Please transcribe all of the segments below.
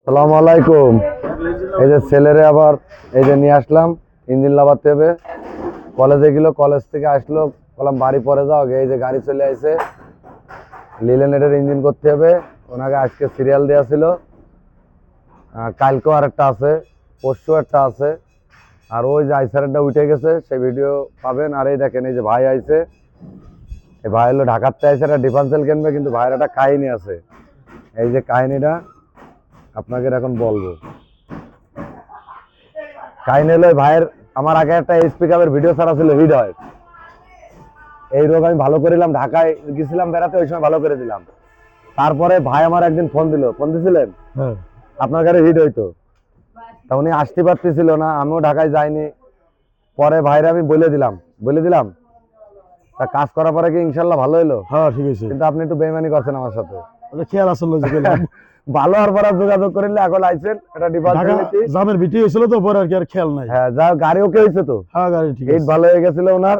আসসালামু আলাইকুম। এই যে ছেলেরে আবার এই যে নিয়ে আসলাম, ইঞ্জিন লাগাতে হবে। কলেজে গেল, কলেজ থেকে আসলো, বললাম বাড়ি পরে যাও। এই যে গাড়ি চলে আসে, লিলেনেটের ইঞ্জিন করতে হবে। ওনাকে আজকে সিরিয়াল দেওয়া ছিল, কালকেও আর একটা আছে, পরশু একটা আছে। আর ওই যে আইসারেরটা উঠে গেছে, সেই ভিডিও পাবেন। আর এই দেখেন, এই যে ভাই আইছে, এই ভাই হলো ঢাকাতে আইসে, একটা ডিফেন্সেল কিনবে, কিন্তু ভাইয়ের একটা কাহিনী আছে। এই যে কাহিনীটা আপনাকে এখন বলবো। কাহিনী হলো ভাইয়ের, আমার আগে একটা এইচপি কাপের ভিডিও ছাড়া ছিল, হিট হয়। এই রোগ আমি ভালো করিলাম, ঢাকায় গেছিলাম বেড়াতে, ওই সময় ভালো করে দিলাম। তারপরে ভাই আমার একদিন ফোন দিছিলেন, আপনার গাড়ি হিট হইতো। তা উনি আসতে পারতেছিল না, আমিও ঢাকায় যাইনি। পরে ভাইরে আমি বলে দিলাম। তা কাজ করার পরে কি ইনশাল্লাহ ভালো হইলো? হ্যাঁ ঠিক আছে। কিন্তু আপনি একটু বেইমানি করছেন আমার সাথে। ওটা খেয়াল আসলে যে গেলাম ভালো আর পরে যোগাযোগ করিলে এখন আইছেন, এটা ঢাকা ডিপার্টমেন্ট। জামের ভিটি হয়েছিল তো, পরে আর কি আর খেয়াল নাই। হ্যাঁ, যা গাড়ি ওকে হয়েছে তো, হ্যাঁ গাড়ি ঠিক হিট আছে। ভালো হয়ে গেছিল ওনার।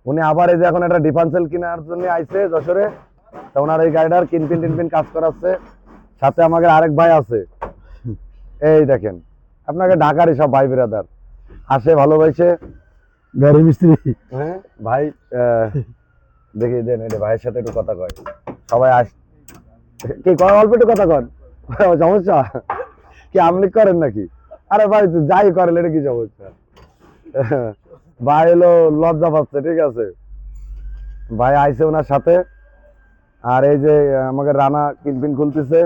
উনি আবার এই যে এখন একটা ডিফেন্সেল কেনার জন্য আইছে যশোরে। তা ওনার এই গাড়িটার কিনপিন কাজ করাচ্ছে। সাথে আমাদের আরেক ভাই আছে, এই দেখেন, আপনাকে ঢাকারই সব ভাই বিরাদার আসে ভালোবাসে। গাড়ি মিস্ত্রি। হ্যাঁ ভাই, দেখি দেন এটা ভাইয়ের সাথে একটু কথা কয়। সবাই কি কয়, অল্প একটু কথা কন। সমস্যা কি, আমলিক করেন নাকি? আরে ভাই যাই করেন, এটা কি সমস্যা? ভাই হলো লজ্জা পাচ্ছে, ঠিক আছে। ভাই আইছে ওনার সাথে। আর এই যে আমাকে রানা কিনপিন খুলতেছে,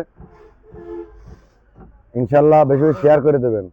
ইনশাল্লাহ বেশি বেশি শেয়ার করে দেবেন।